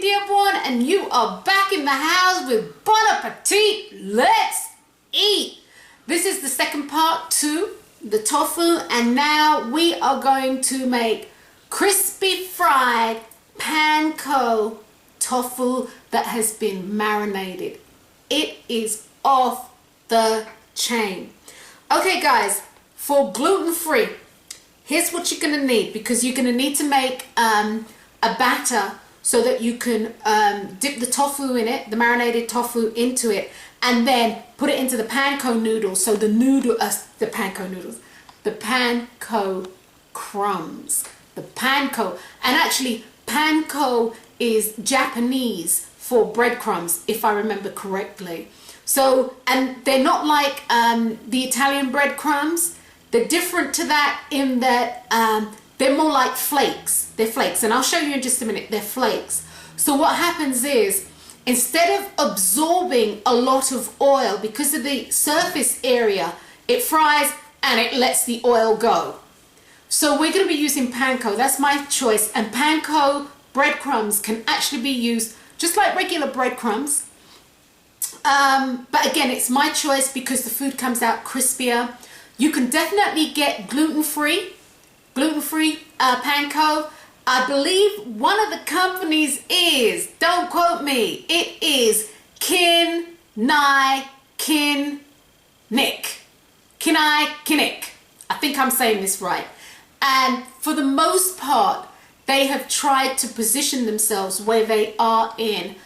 dear one, and you are back in the house with bon appetit. Let's eat. This is the second part to the tofu, and now we are going to make crispy fried panko tofu that has been marinated. It is off the chain. Okay guys, for gluten-free, here's what you're going to need, because you're going to need to make a batter so that you can dip the tofu in it, the marinated tofu into it, and then put it into the panko noodles. So the panko crumbs, the panko, and actually panko is Japanese for breadcrumbs, if I remember correctly. So, and they're not like the Italian breadcrumbs. They're different to that in that they're more like flakes. They're flakes, and I'll show you in just a minute. They're flakes. So what happens is, instead of absorbing a lot of oil, because of the surface area, it fries and it lets the oil go. So we're going to be using panko. That's my choice. And panko breadcrumbs can actually be used just like regular breadcrumbs. But again, it's my choice because the food comes out crispier. You can definitely get gluten-free panko. I believe one of the companies is, don't quote me, it is Kinai Kinnick. I think I'm saying this right. And for the most part, they have tried to position themselves where they are in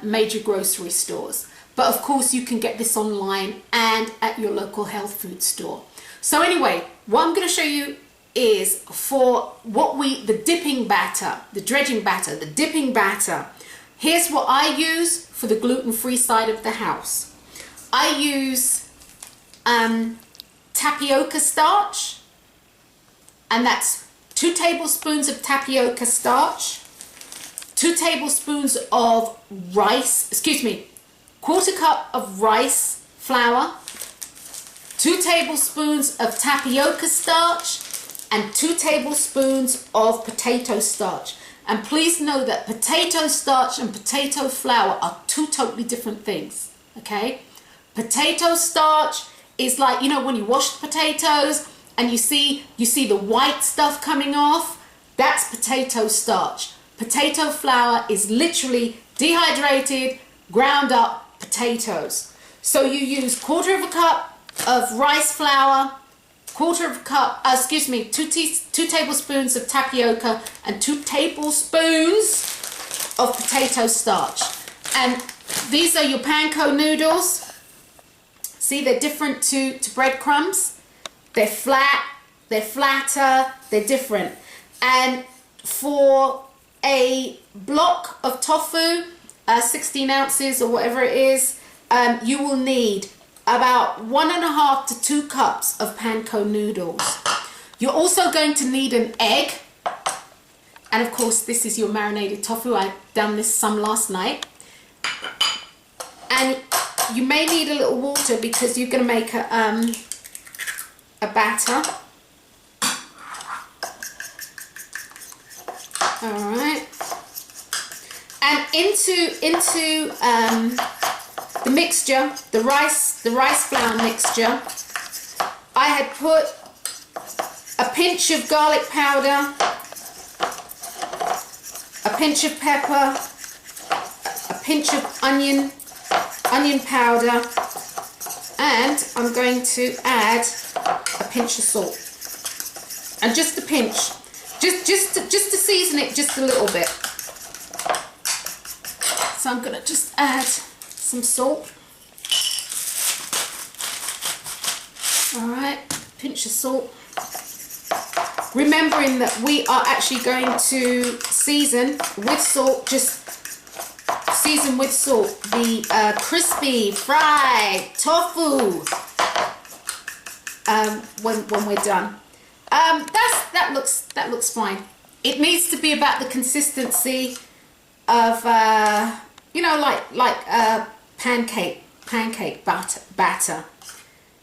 major grocery stores. But of course, you can get this online and at your local health food store. So anyway, what I'm going to show you is for the dipping batter, the dredging batter, the dipping batter. Here's what I use for the gluten-free side of the house. I use tapioca starch, and that's 2 tablespoons of tapioca starch, 2 tablespoons of quarter cup of rice flour, 2 tablespoons of tapioca starch, and 2 tablespoons of potato starch. And please know that potato starch and potato flour are 2 totally different things, okay? Potato starch is like, you know, when you wash the potatoes and you see the white stuff coming off, that's potato starch. Potato flour is literally dehydrated, ground up potatoes. So you use 1/4 cup of rice flour, 2 tablespoons of tapioca, and 2 tablespoons of potato starch. And these are your panko noodles. See, they're different to breadcrumbs. They're flat, they're flatter, they're different. And for a block of tofu, 16 ounces or whatever it is, you will need about 1.5 to 2 cups of panko noodles. You're also going to need an egg, and of course this is your marinated tofu. I've done this some last night. And you may need a little water because you're going to make a batter. All right, and into the mixture, the rice flour mixture, I had put a pinch of garlic powder, a pinch of pepper, a pinch of onion powder, and I'm going to add a pinch of salt, and just a pinch, just to season it just a little bit. So I'm gonna just add some salt. All right, pinch of salt. Remembering that we are actually going to season with salt, the crispy fried tofu when we're done. That looks fine. It needs to be about the consistency of you know, like pancake batter.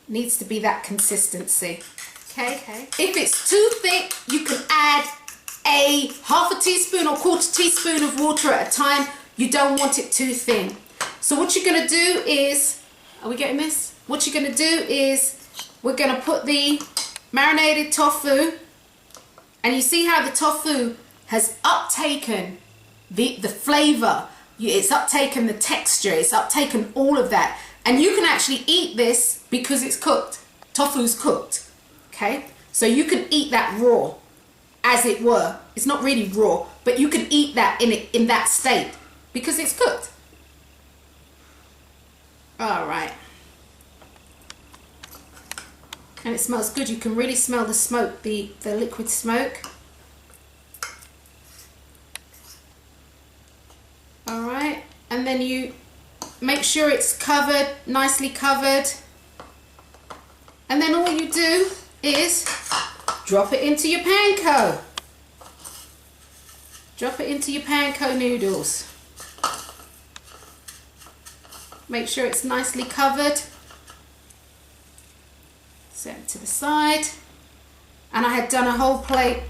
Needs to be that consistency. Okay. If it's too thick, you can add a half a teaspoon or quarter teaspoon of water at a time. You don't want it too thin. So what you're going to do is, are we getting this? What you're going to do is we're going to put the marinated tofu, and you see how the tofu has uptaken the flavor. It's uptaken the texture, it's uptaken all of that. And you can actually eat this because it's cooked. Tofu's cooked, okay? So you can eat that raw, as it were. It's not really raw, but you can eat that in that state because it's cooked. All right. And it smells good. You can really smell the smoke, the liquid smoke. All right, and then you make sure it's covered, nicely covered. And then all you do is drop it into your panko. Drop it into your panko noodles. Make sure it's nicely covered. Set it to the side. And I had done a whole plate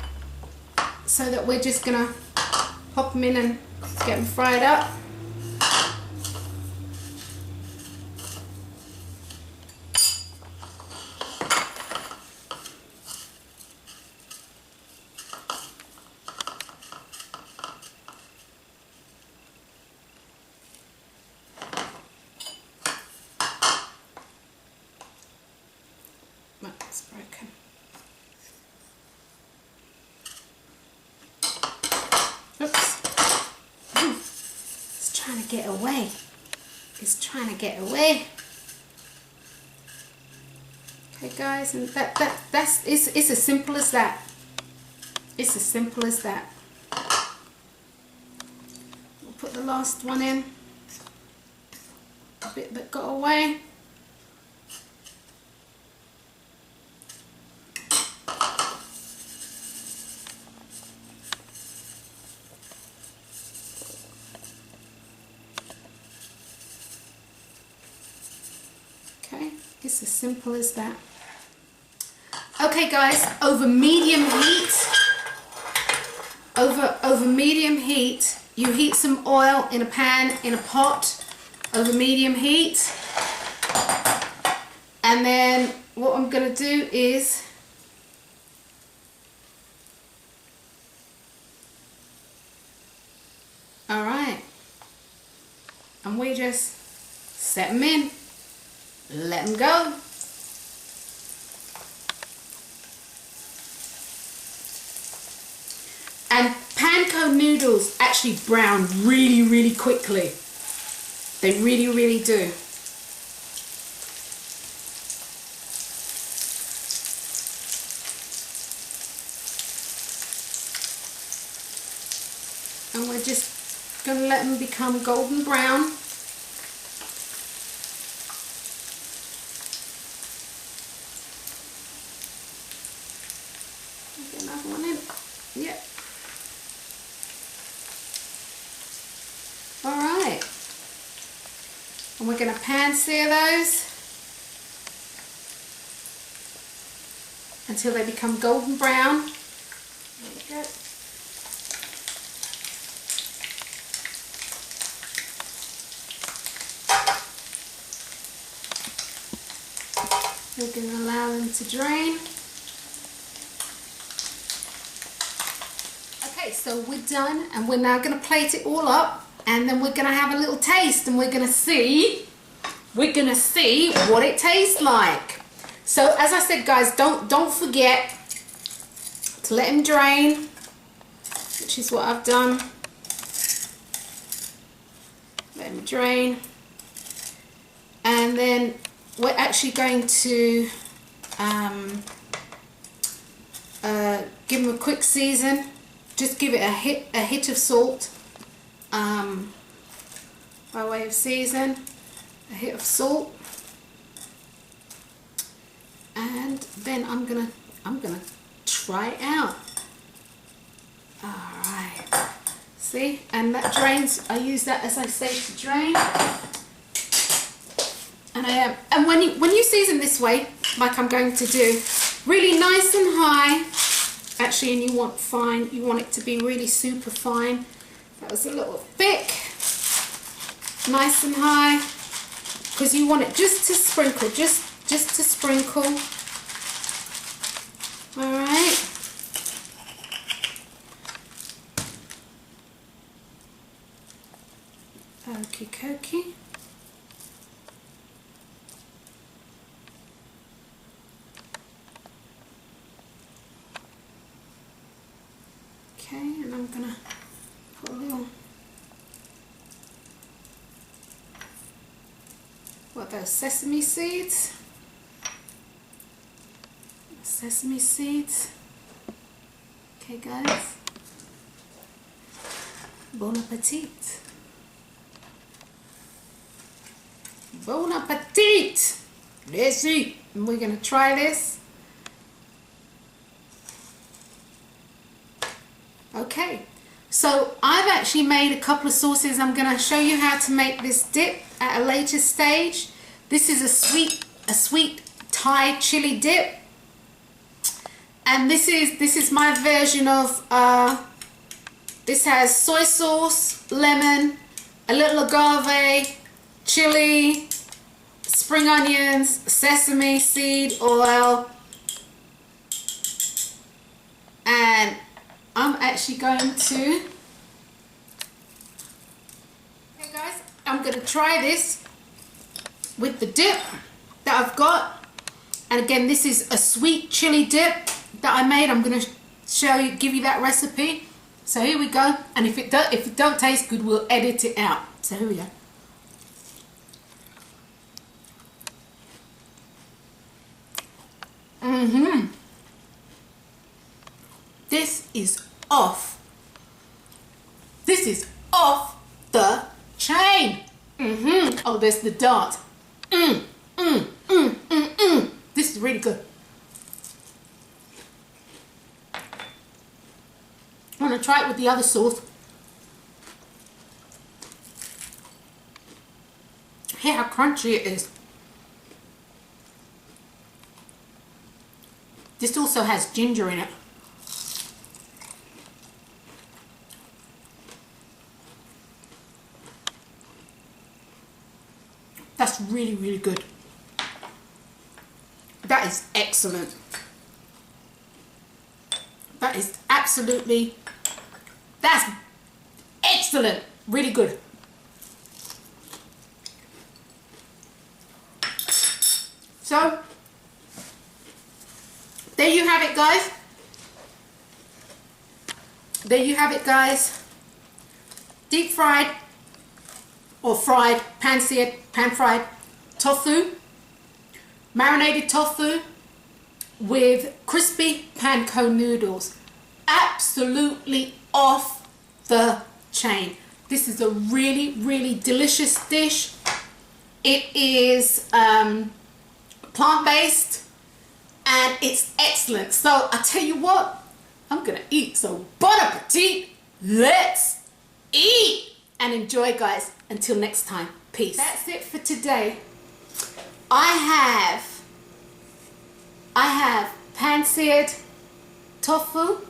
so that we're just gonna pop them in and get them fried up. It's broken. Oops. It's trying to get away. It's trying to get away. Okay guys, and it's as simple as that. It's as simple as that. We'll put the last one in. A bit that got away. Okay, it's as simple as that. Okay guys, over medium heat, over medium heat, you heat some oil in a pan, in a pot, over medium heat. And then what I'm going to do is alright, and we just set them in. Let them go. And panko noodles actually brown really, really quickly. They really, really do. And we're just going to let them become golden brown. Get another one in. Yep. Alright. And we're going to pan sear those until they become golden brown. There we go. We're going to allow them to drain. Okay, so we're done, and we're now going to plate it all up, and then we're going to have a little taste, and we're going to see what it tastes like. So as I said guys, don't forget to let them drain, which is what I've done. Let them drain, and then we're actually going to give them a quick season. Just give it a hit of salt by way of season, a hit of salt, and then I'm gonna try it out. All right, see, and that drains. I use that, as I say, to drain. And when you season this way, like I'm going to do, really nice and high, Actually, and you want fine, you want it to be really super fine. That was a little thick, nice and high, because you want it just to sprinkle, just to sprinkle. All right. Okie dokie. Okay, and I'm gonna put a little, what are those, sesame seeds? Sesame seeds. Okay guys, bon appetit. Bon appetit. Let's eat. And we're gonna try this. Okay, so I've actually made a couple of sauces. I'm going to show you how to make this dip at a later stage. This is a sweet Thai chili dip, and this is my version of this has soy sauce, lemon, a little agave, chili, spring onions, sesame seed oil, and I'm actually going to, hey guys, I'm going to try this with the dip that I've got. And again, this is a sweet chili dip that I made. I'm going to give you that recipe. So here we go. And if it don't taste good, we'll edit it out. So here we go. This is off. This is off the chain. Oh, there's the dart. This is really good. I'm gonna try it with the other sauce. Hear how crunchy it is. This also has ginger in it. That's really, really good. That is excellent. That is absolutely, that's excellent. Really good. So, there you have it, guys. There you have it, guys. Deep fried or fried, pan-seared, pan-fried tofu, marinated tofu with crispy panko noodles. Absolutely off the chain. This is a really, really delicious dish. It is plant-based and it's excellent. So I tell you what, I'm gonna eat. So bon appetit. Let's eat and enjoy, guys. Until next time, peace. That's it for today. I have pan-seared tofu,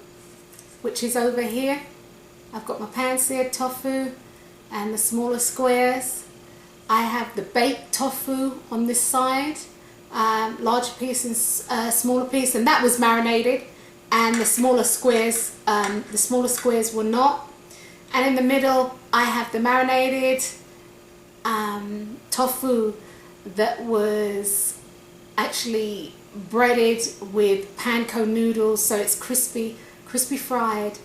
which is over here. I've got my pan-seared tofu and the smaller squares. I have the baked tofu on this side, larger piece and smaller piece, and that was marinated. And the smaller squares were not. And in the middle, I have the marinated tofu that was actually breaded with panko noodles, so it's crispy fried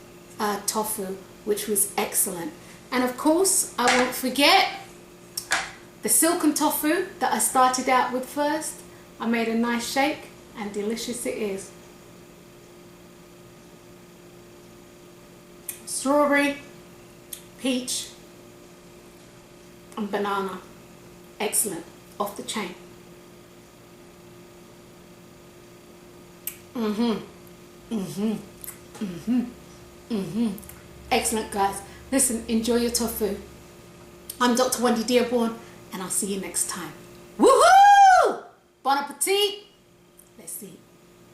tofu, which was excellent. And of course, I won't forget the silken tofu that I started out with first. I made a nice shake, and delicious it is. Strawberry, peach, and banana. Excellent. Off the chain. Excellent, guys. Listen, enjoy your tofu. I'm Dr. Wendy Dearborn, and I'll see you next time. Woohoo! Bon appetit. Let's see.